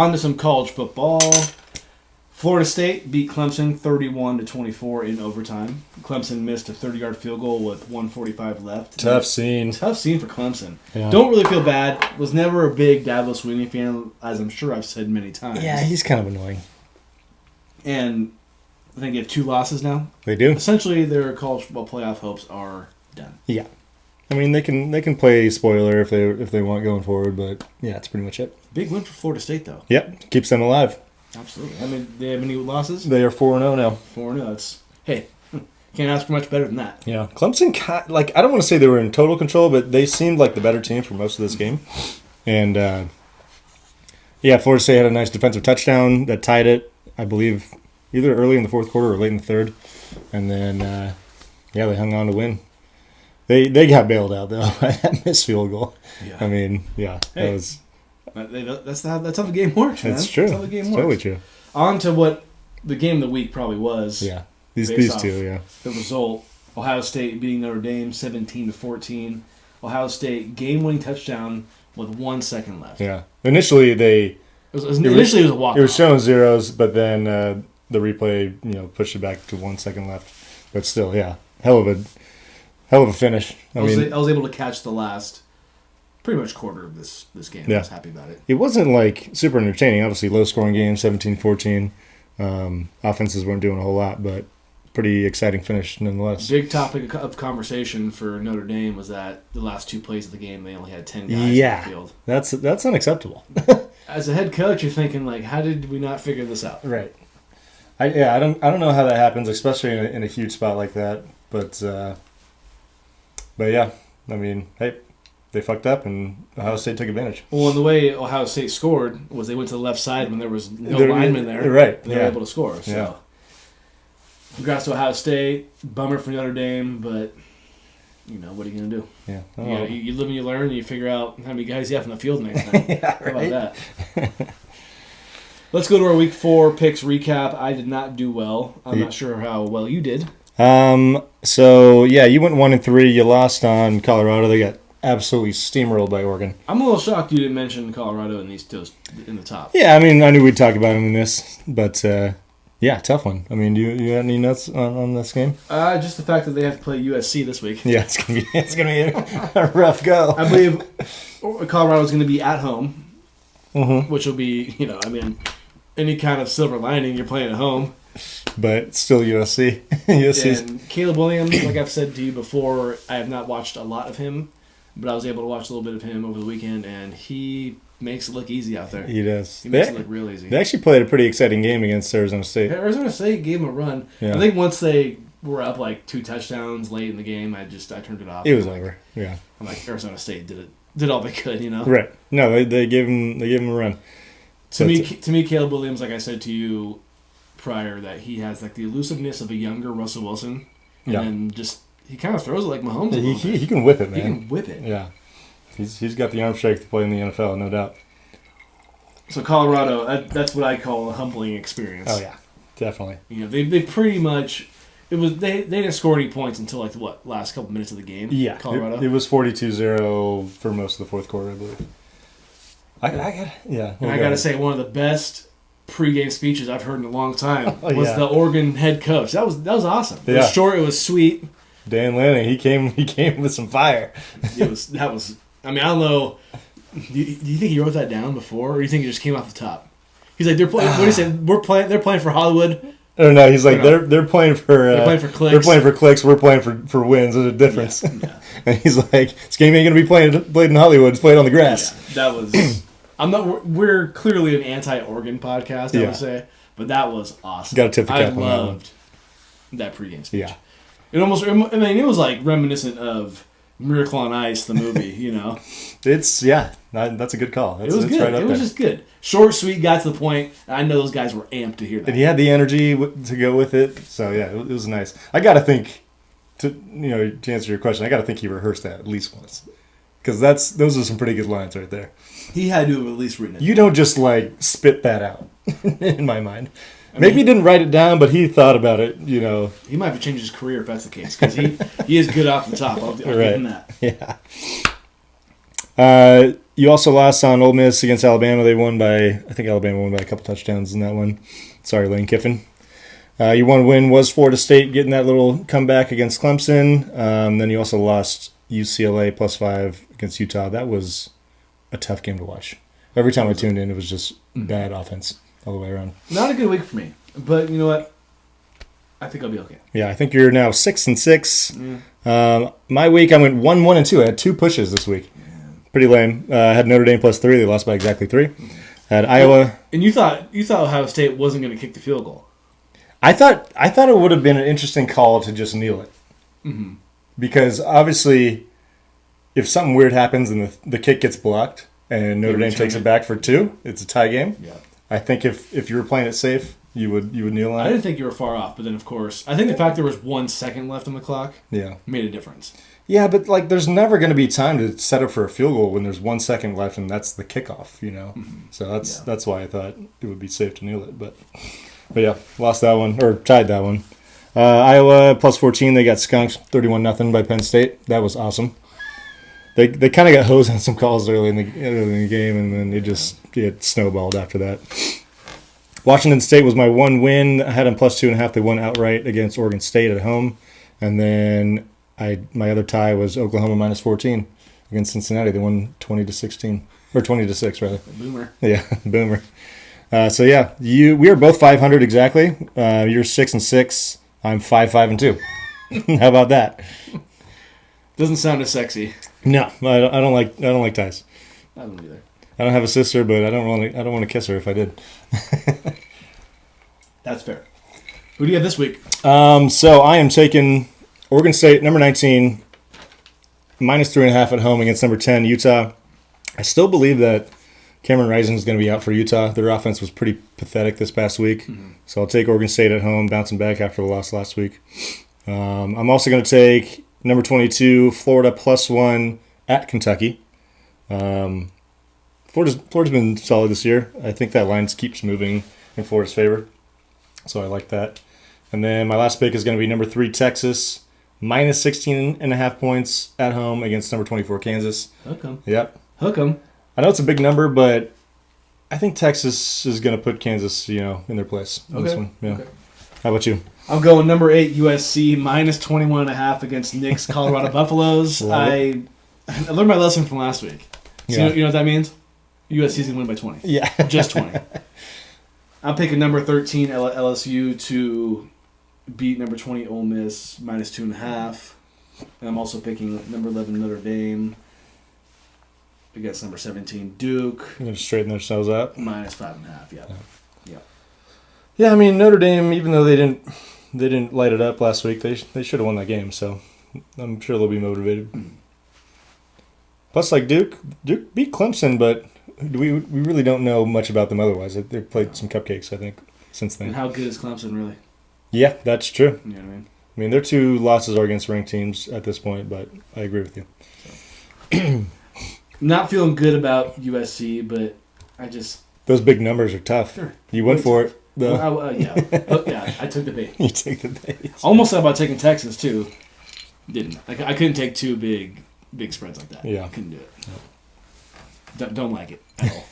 On to some college football. Florida State beat Clemson 31-24 in overtime. Clemson missed a 30-yard field goal with 1:45 left. Tough scene for Clemson. Yeah. Don't really feel bad. Was never a big Dabo Swinney fan, as I'm sure I've said many times. Yeah, he's kind of annoying. And I think they have 2 losses now. They do. Essentially, their college football playoff hopes are done. Yeah. I mean, they can play spoiler if they want going forward, but yeah, that's pretty much it. Big win for Florida State, though. Yep, keeps them alive. Absolutely. I mean, they have any losses? They are 4-0 now. 4-0. That's, hey, can't ask for much better than that. Yeah, Clemson, I don't want to say they were in total control, but they seemed like the better team for most of this game. And, Florida State had a nice defensive touchdown that tied it, I believe, either early in the fourth quarter or late in the third. And then, they hung on to win. They got bailed out, though, by that missed field goal. Yeah. I mean, yeah, hey. That's how the game works, man. That's true. That's how the game works. Totally true. On to what the game of the week probably was. Yeah. These two, yeah. The result, Ohio State beating Notre Dame 17-14. Ohio State game-winning touchdown with 1 second left. Yeah. Initially, it was a walk-off. It was showing zeros, but then the replay, pushed it back to 1 second left. But still, yeah, hell of a finish. I was able to catch the last pretty much quarter of this game. Yeah. I was happy about it. It wasn't super entertaining. Obviously, low-scoring game, 17-14. Offenses weren't doing a whole lot, but pretty exciting finish nonetheless. Big topic of conversation for Notre Dame was that the last 2 plays of the game, they only had 10 guys in the field. That's unacceptable. As a head coach, you're thinking, how did we not figure this out? Right. I don't know how that happens, especially in a huge spot like that. But yeah, I mean, hey, they fucked up and Ohio State took advantage. Well, and the way Ohio State scored was they went to the left side when there was no lineman there. Right. They were able to score. So, congrats to Ohio State. Bummer for Notre Dame, but what are you going to do? Yeah. You live and you learn and you figure out how many guys you have in the field next time. Yeah, how about that? Let's go to our Week 4 picks recap. I did not do well. I'm not sure how well you did. So, yeah, you went 1-3. You lost on Colorado. They got absolutely steamrolled by Oregon. I'm a little shocked you didn't mention Colorado in these two in the top. Yeah, I mean, I knew we'd talk about them in this, but tough one. I mean, do you have any notes on this game? Just the fact that they have to play USC this week. Yeah, it's gonna be a rough go. I believe Colorado's going to be at home, which will be any kind of silver lining. You're playing at home. But still USC. And Caleb Williams, like I've said to you before, I have not watched a lot of him, but I was able to watch a little bit of him over the weekend, and he makes it look easy out there. He does. He makes it look real easy. They actually played a pretty exciting game against Arizona State. Arizona State gave him a run. Yeah. I think once they were up 2 touchdowns late in the game, I turned it off. It was over. Yeah. I'm like, Arizona State did all they could, Right. No, they gave him a run. To me, Caleb Williams, like I said to you prior, that he has the elusiveness of a younger Russell Wilson, and then just he kind of throws it like Mahomes. He can whip it, man. He can whip it. Yeah, he's got the arm strength to play in the NFL, no doubt. So Colorado, that's what I call a humbling experience. Oh yeah, definitely. They pretty much they didn't score any points until last couple minutes of the game. Yeah, Colorado. It was 42-0 for most of the fourth quarter, I believe. I gotta say, one of the best pregame speeches I've heard in a long time was the Oregon head coach. That was awesome. It was short. It was sweet. Dan Lanning, he came with some fire. I mean, I don't know. Do you think he wrote that down before, or do you think it just came off the top? He's like, they're playing. What do you say? They're playing for Hollywood. Oh no, he's like they're playing for. They're playing for clicks. They're playing for clicks. We're playing for wins. There's a difference. Yeah. And he's like, this game ain't gonna be played in Hollywood. It's played on the grass. Yeah, that was. We're clearly an anti-Oregon podcast, I would say, but that was awesome. Got to tip the cap on that one. I loved that pregame speech. Yeah. It was reminiscent of Miracle on Ice, the movie. That's a good call. It was good. It was just good. Short, sweet, got to the point. I know those guys were amped to hear that. And he had the energy to go with it. So yeah, it was nice. I got to think to answer your question. I got to think he rehearsed that at least once, because those are some pretty good lines right there. He had to have at least written it. You don't just spit that out, in my mind. Maybe he didn't write it down, but he thought about it. He might have changed his career if that's the case, because he is good off the top. I'll give him that. Yeah. You also lost on Ole Miss against Alabama. I think Alabama won by a couple touchdowns in that one. Sorry, Lane Kiffin. Your one win was Florida State getting that little comeback against Clemson. Then you also lost UCLA +5 against Utah. That was a tough game to watch. Every time I tuned in, it was just bad offense all the way around. Not a good week for me, but you know what? I think I'll be okay. Yeah, I think you're now 6-6. My week, I went 1-1-2. I had 2 pushes this week. Pretty lame. I had Notre Dame +3. They lost by exactly 3. I had Iowa. And you thought Ohio State wasn't going to kick the field goal. I thought it would have been an interesting call to just kneel it. Mm-hmm. Because obviously, if something weird happens and the kick gets blocked and Notre Dame takes it back for 2, it's a tie game. Yeah. I think if you were playing it safe, you would kneel on it. I didn't think you were far off, but then of course, I think the fact there was 1 second left on the clock made a difference. Yeah, but there's never going to be time to set up for a field goal when there's 1 second left and that's the kickoff, you know. Mm-hmm. So that's why I thought it would be safe to kneel it, but yeah, lost that one or tied that one. Iowa +14, they got skunked 31-0 by Penn State. That was awesome. They kind of got hosed on some calls early in the game, and then it snowballed after that. Washington State was my one win. I had them +2.5. They won outright against Oregon State at home, and then my other tie was Oklahoma -14 against Cincinnati. They won 20-16 or 20-6 rather. Boomer. Yeah, boomer. So yeah, we are both 500 exactly. You're 6-6. I'm 5-5-2. How about that? Doesn't sound as sexy. No, I don't like ties. I don't either. I don't have a sister, but I don't want to kiss her if I did. That's fair. Who do you have this week? So I am taking Oregon State, number 19, -3.5 at home against number 10, Utah. I still believe that Cameron Rising is going to be out for Utah. Their offense was pretty pathetic this past week. Mm-hmm. So I'll take Oregon State at home, bouncing back after the loss last week. I'm also going to take number 22, Florida +1 at Kentucky. Florida's been solid this year. I think that line keeps moving in Florida's favor. So I like that. And then my last pick is going to be number 3, Texas, -16.5 points at home against number 24, Kansas. Hook 'em. Yep. Hook 'em. I know it's a big number, but I think Texas is going to put Kansas, in their place in this one. Yeah. Okay. How about you? I'm going number 8, USC, -21.5 against Nick's Colorado Buffaloes. I learned my lesson from last week. So you know what that means? USC's going to win by 20. Yeah. Just 20. I'm picking number 13, LSU, to beat number 20, Ole Miss, -2.5. And I'm also picking number 11, Notre Dame, against number 17, Duke. You're going to straighten themselves up? -5.5, yeah. Yeah, I mean, Notre Dame, even though they didn't light it up last week, they should have won that game, so I'm sure they'll be motivated. Plus, Duke beat Clemson, but we really don't know much about them otherwise. They've played some cupcakes, I think, since then. And how good is Clemson, really? Yeah, that's true. You know what I mean? I mean, their 2 losses are against ranked teams at this point, but I agree with you. So. Not feeling good about USC, but I just... Those big numbers are tough. Sure. You went for it. Yeah, I took the bait. You took the bait. Almost thought about taking Texas, too. Didn't. I couldn't take 2 big spreads like that. Yeah. Couldn't do it. No. Don't like it at all.